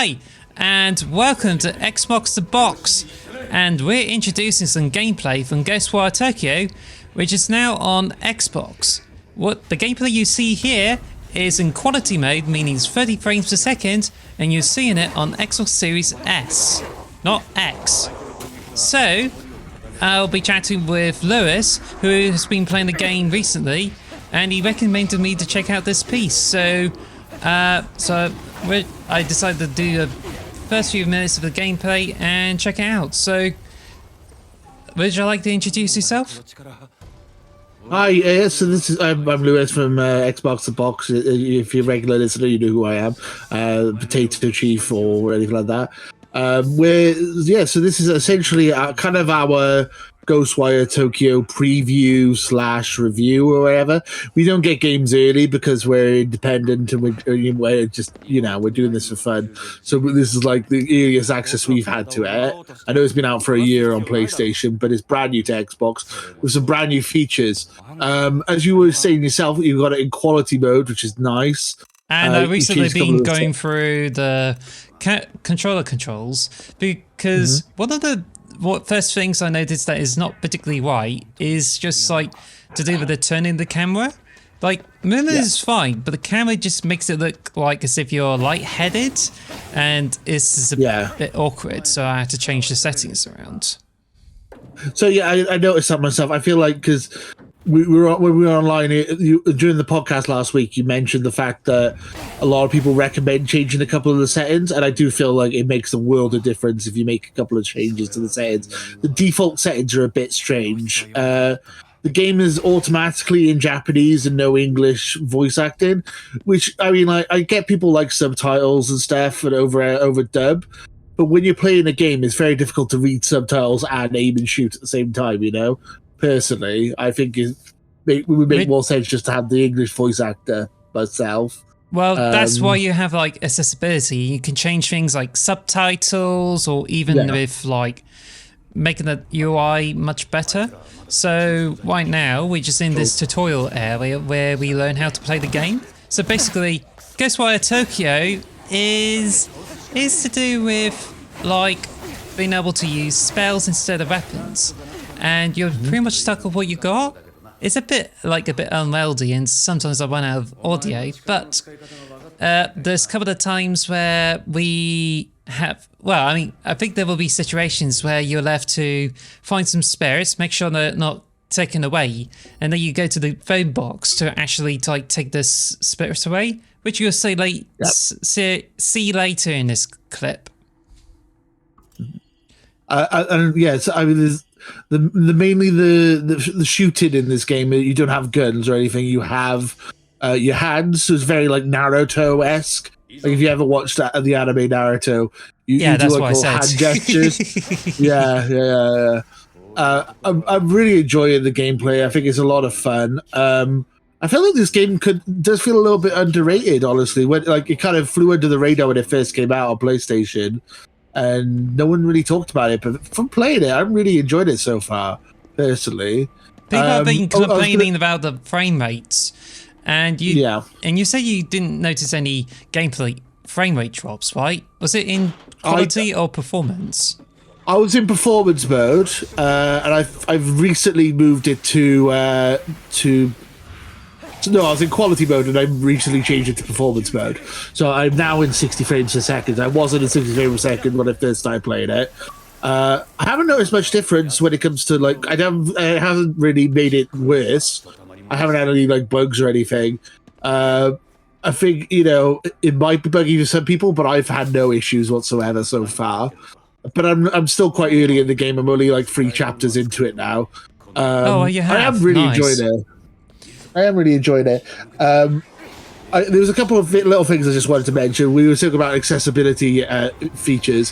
Hi, and welcome to Xbox the Box, and we're introducing some gameplay from Ghostwire Tokyo, which is now on Xbox. What the gameplay you see here is in quality mode, meaning it's 30 frames per second, and you're seeing it on Xbox Series S, not X. So, I'll be chatting with Lewis, who has been playing the game recently, and he recommended me to check out this piece. So I decided to do the first few minutes of the gameplay and check it out. So, would you like to introduce yourself? Hi, so this is I'm Lewis from Xbox the Box. If you're a regular listener, you know who I am. Potatochief or anything like that. So this is essentially kind of our Ghostwire Tokyo preview / review or whatever. We don't get games early because we're independent and we're just, we're doing this for fun. So this is like the earliest access we've had to it. I know it's been out for a year on PlayStation, but it's brand new to Xbox with some brand new features. As you were saying yourself, you've got it in quality mode, which is nice. And I've recently been going through the controller controls because one of the first things I noticed that is not particularly right is just like to do with the turning the camera. Like, movement is fine, but the camera just makes it look like as if you're lightheaded, and it's a bit awkward, so I had to change the settings around. So I noticed that myself. I feel like because when we were online during the podcast last week, you mentioned the fact that a lot of people recommend changing a couple of the settings, and I do feel like it makes a world of difference if you make a couple of changes to the settings. The default settings are a bit strange. The game is automatically in Japanese and no English voice acting, which I get people like subtitles and stuff and over dub, but when you're playing a game, it's very difficult to read subtitles and aim and shoot at the same time. Personally, I think it would make more sense just to have the English voice actor myself. Well, that's why you have like accessibility. You can change things like subtitles or even with like making the UI much better. So right now we're just in this tutorial area where we learn how to play the game. So basically, Ghostwire Tokyo is to do with like being able to use spells instead of weapons. And you're pretty much stuck with what you got. It's a bit unwieldy, and sometimes I run out of audio, but there's a couple of times where we have, I think there will be situations where you're left to find some spirits, make sure they're not taken away, and then you go to the phone box to actually take this spirits away, which you'll see later in this clip. There's mainly the shooting in this game. You don't have guns or anything. You have your hands. So it's very like Naruto-esque. Like if you ever watched the anime Naruto, you do like all hand gestures. I'm really enjoying the gameplay. I think it's a lot of fun. I feel like this game does feel a little bit underrated, honestly. When it kind of flew under the radar when it first came out on PlayStation. And no one really talked about it, but from playing it, I'm really enjoyed it so far, personally. People have been complaining about the frame rates, and you say you didn't notice any gameplay frame rate drops, right? Was it in quality or performance? I was in performance mode, and I've recently moved it to. No, I was in quality mode and I recently changed it to performance mode. So I'm now in 60 frames per second. I wasn't in 60 frames per second when I first started playing it. I haven't noticed much difference when it comes to I haven't really made it worse. I haven't had any bugs or anything. I think, it might be buggy for some people, but I've had no issues whatsoever so far. But I'm still quite early in the game. I'm only 3 chapters into it now. You have. I am really enjoying it. I am really enjoying it. There was a couple of little things I just wanted to mention. We were talking about accessibility features.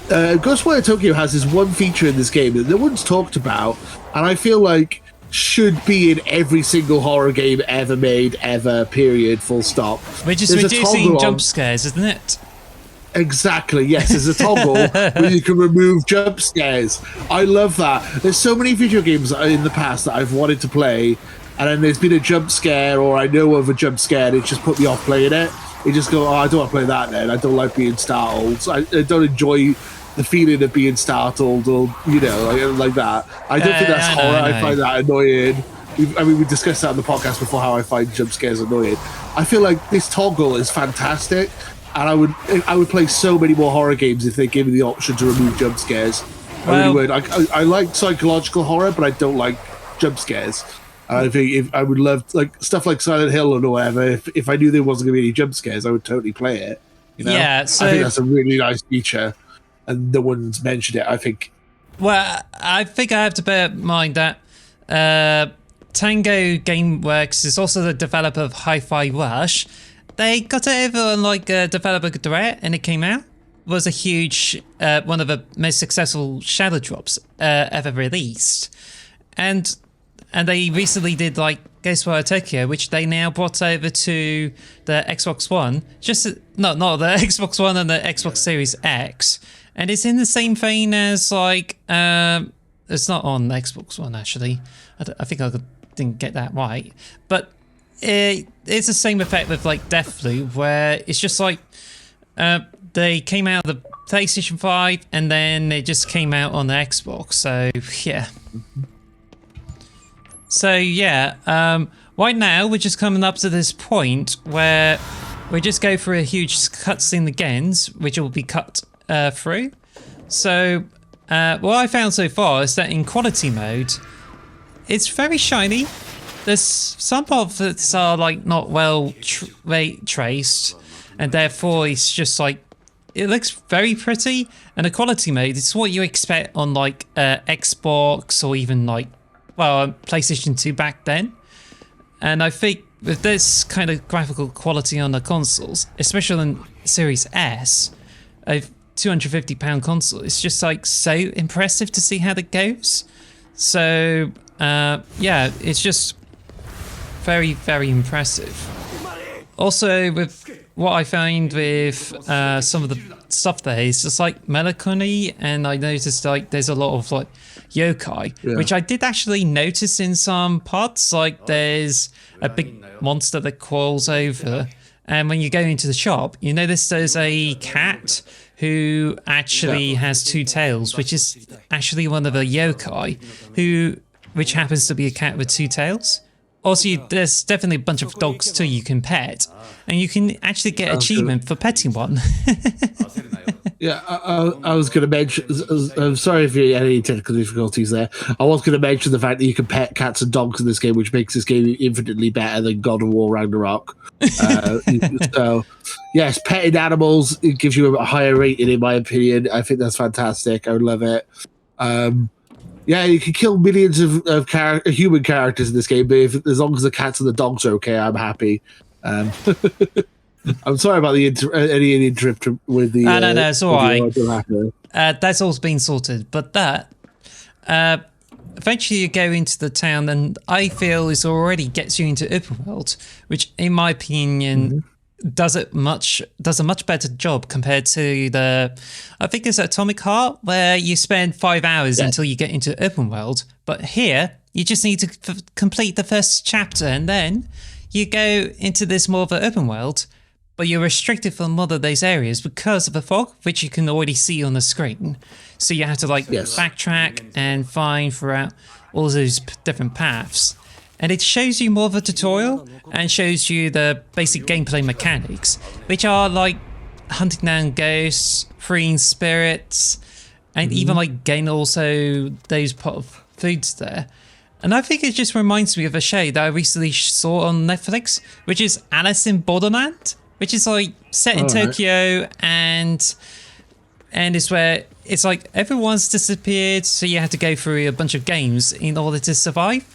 Ghostwire Tokyo has this one feature in this game that no one's talked about, and I feel like should be in every single horror game ever made, ever, period, full stop. Which is reducing jump scares, isn't it? Exactly, yes. There's a toggle where you can remove jump scares. I love that. There's so many video games in the past that I've wanted to play and then there's been a jump scare, or I know of a jump scare, and it's just put me off playing it. You just go, oh, I don't want to play that then. I don't like being startled. So I don't enjoy the feeling of being startled, or like that. I don't think that's horror. I find that annoying. We discussed that on the podcast before, how I find jump scares annoying. I feel like this toggle is fantastic, and I would play so many more horror games if they gave me the option to remove jump scares. I really would. I like psychological horror, but I don't like jump scares. I think if I would love stuff like Silent Hill or whatever. If I knew there wasn't going to be any jump scares, I would totally play it. Yeah, so I think that's a really nice feature, and no one's mentioned it. I think. Well, I think I have to bear in mind that Tango Gameworks is also the developer of Hi-Fi Rush. They got it over on Developer Direct, and it came out. It was a huge, one of the most successful shadow drops ever released, and they recently did Ghostwire Tokyo, which they now brought over to the Xbox One. Not the Xbox One and the Xbox Series X, and it's in the same vein as it's not on the Xbox One actually. I think I didn't get that right, but it's the same effect with Deathloop, where it's just they came out of the PlayStation 5 and then they just came out on the Xbox. So yeah. So yeah, right now we're just coming up to this point where we just go through a huge cutscene again, which will be cut through. So what I found so far is that in quality mode, it's very shiny. There's some parts that are not well traced, and therefore it's just it looks very pretty. And the quality mode, it's what you expect on Xbox or even PlayStation 2 back then. And I think with this kind of graphical quality on the consoles, especially on Series S, a £250 console, it's just so impressive to see how that goes. So yeah, it's just very, very impressive. Also, with what I find with some of the stuff there is just melancholy, and I noticed there's a lot of yokai, which I did actually notice in some parts. There's a big monster that crawls over, and when you go into the shop, you notice there's a cat who actually has two tails, which is actually one of the yokai, which happens to be a cat with two tails. Also, there's definitely a bunch of dogs too you can pet, and you can actually get achievement for petting one. Yeah, I was going to mention. I'm sorry if you had any technical difficulties there. I was going to mention the fact that you can pet cats and dogs in this game, which makes this game infinitely better than God of War Ragnarok. So, yes, petting animals, it gives you a higher rating, in my opinion. I think that's fantastic. I would love it. Yeah, you can kill millions of human characters in this game, but as long as the cats and the dogs are okay, I'm happy. I'm sorry about the any interrupt with the. No, it's all right. That's all been sorted, but eventually you go into the town, and I feel it already gets you into open world, which, in my opinion, does a much better job compared to I think it's Atomic Heart, where you spend 5 hours until you get into open world. But here, you just need to complete the first chapter, and then you go into this more of an open world, but you're restricted from one of those areas because of the fog, which you can already see on the screen. So you have to backtrack and find throughout all those different paths. And it shows you more of a tutorial and shows you the basic gameplay mechanics, which are hunting down ghosts, freeing spirits, and even getting also those pot of foods there. And I think it just reminds me of a show that I recently saw on Netflix, which is Alice in Borderland, which is set in Tokyo, and it's where it's everyone's disappeared, so you have to go through a bunch of games in order to survive.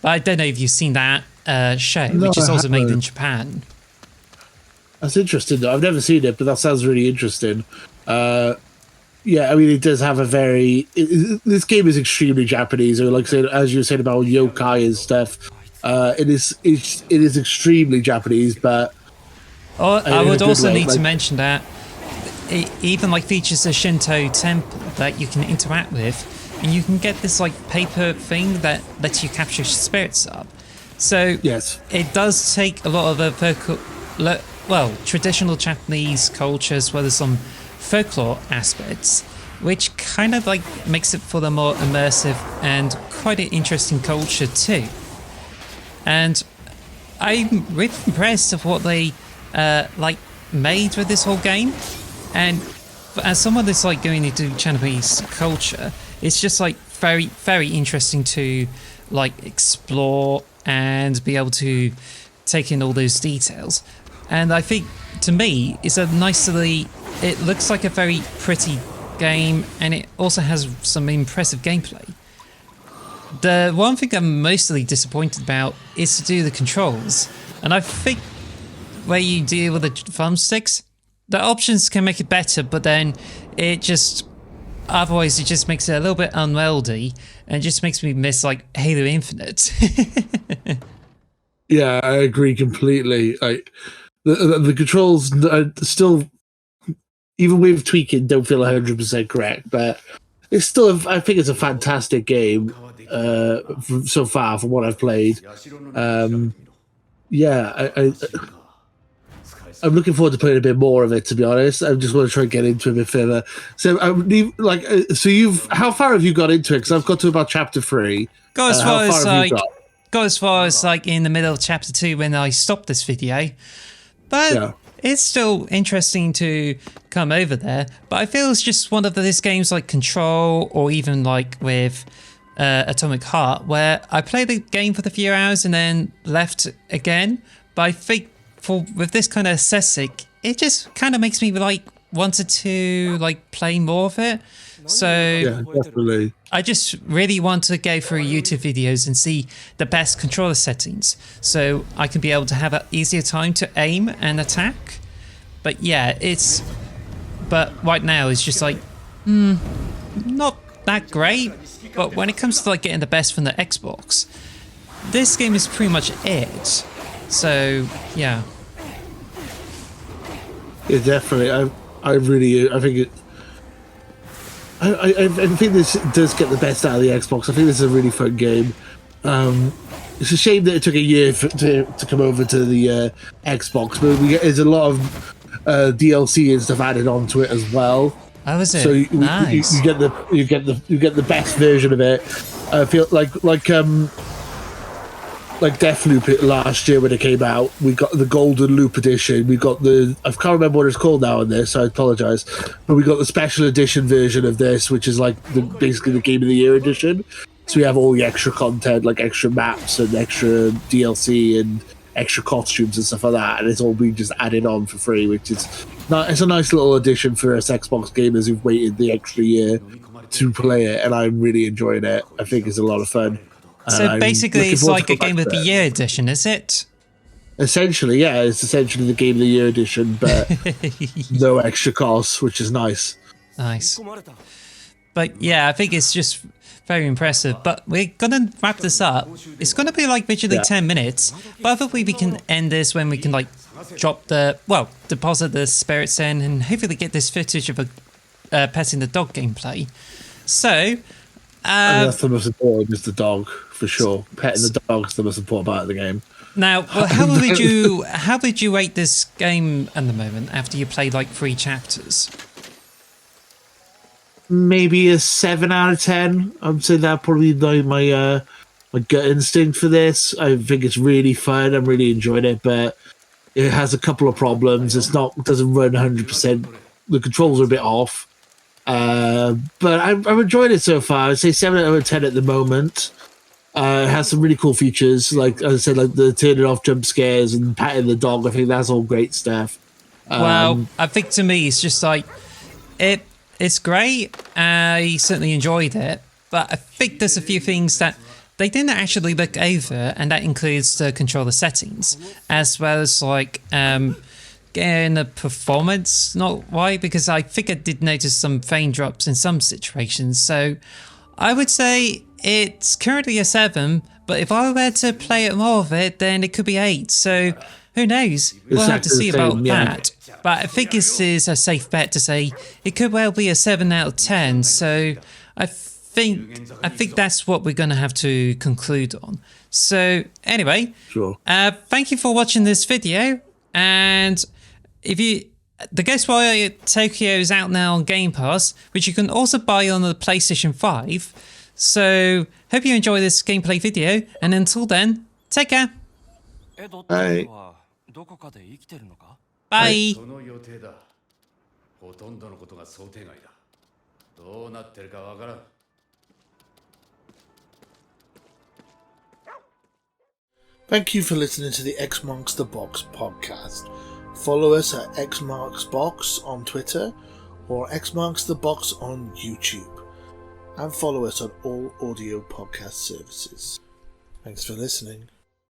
But I don't know if you've seen that show, which is also made in Japan. That's interesting, though. I've never seen it, but that sounds really interesting. Yeah, I mean, it does have a very. This game is extremely Japanese, or as you said about yokai and stuff. It is extremely Japanese, but. I would also need to mention that it even features a Shinto temple that you can interact with, and you can get this paper thing that lets you capture spirits up. So Yes. it does take a lot of traditional Japanese culture as well as some folklore aspects, which kind of like makes it for the more immersive and quite an interesting culture too. And I'm really impressed of what they made with this whole game. And as someone that's like going into Japanese culture, it's just like very, very interesting to like explore and be able to take in all those details. And I think to me, it's a nicely, it looks like a very pretty game, and it also has some impressive gameplay. The one thing I'm mostly disappointed about is to do the controls, and I think where you deal with the thumbsticks, the options can make it better, but then otherwise it just makes it a little bit unwieldy, and it just makes me miss like Halo Infinite. Yeah, I agree completely. Like the controls are still, even with tweaking, don't feel 100% correct, but it's still, I think it's a fantastic game so far from what I've played. Yeah, I'm looking forward to playing a bit more of it, to be honest. I just want to try and get into it a bit further. So, how far have you got into it? Because I've got to about chapter 3. Got as far as like in the middle of chapter 2 when I stopped this video. But yeah, it's still interesting to come over there. But I feel it's just one of these games like Control, or even like with Atomic Heart, where I played the game for a few hours and then left again. But I think with this kind of aesthetic, it just kind of makes me like wanted to like play more of it. So yeah, definitely. I just really want to go through YouTube videos and see the best controller settings, so I can be able to have an easier time to aim and attack. But yeah, but right now it's just like not that great. But when it comes to like getting the best from the Xbox, this game is pretty much it. So yeah. Yeah, definitely. I think it. I think this does get the best out of the Xbox. I think this is a really fun game. It's a shame that it took a year to come over to the Xbox, but there's a lot of DLC and stuff added onto it as well. Oh, is it? So nice. you get the best version of it. I feel like Deathloop last year when it came out, we got the Golden Loop edition. We got I can't remember what it's called now in this, so I apologize. But we got the special edition version of this, which is like basically the Game of the Year edition. So we have all the extra content, like extra maps and extra DLC and extra costumes and stuff like that, and it's all being just added on for free, which is it's a nice little addition for us Xbox gamers who've waited the extra year to play it, and I'm really enjoying it. I think it's a lot of fun. So basically, it's like a Game of the Year edition, is it? Essentially, yeah. It's essentially the Game of the Year edition, but no extra costs, which is nice. Nice. But yeah, I think it's just very impressive. But we're going to wrap this up. It's going to be like literally 10 minutes. But hopefully we can end this when we can like deposit the spirits in and hopefully get this footage of a petting the dog gameplay. So... that's the most important, is the dog, for sure. Petting the dog is the most important part of the game. Now, how would you rate this game at the moment after you played like 3 chapters? Maybe a 7 out of 10. I'd say that probably like my gut instinct for this. I think it's really fun. I'm really enjoying it, but it has a couple of problems. It doesn't run 100%. The controls are a bit off. But I'm enjoying it so far. I'd say 7 out of 10 at the moment. It has some really cool features, like as I said, like the turning off jump scares and patting the dog. I think that's all great stuff. Well, I think to me it's just like it's great. I certainly enjoyed it, but I think there's a few things that they didn't actually look over, and that includes the controller settings as well as like getting the performance not right, because I think I did notice some frame drops in some situations. So I would say it's currently a 7, but if I were to play it more of it, then it could be 8. So who knows? We'll have to see about that. But I think this is a safe bet to say it could well be a 7 out of 10. So I think that's what we're going to have to conclude on. So anyway, Sure. Thank you for watching this video, and the Ghostwire Tokyo is out now on Game Pass, which you can also buy on the PlayStation 5. So hope you enjoy this gameplay video, and until then, take care. Bye. Bye. Thank you for listening to the X Marks the Box podcast. Follow us at X Marks Box on Twitter or X Marks the Box on YouTube. And follow us on all audio podcast services. Thanks for listening.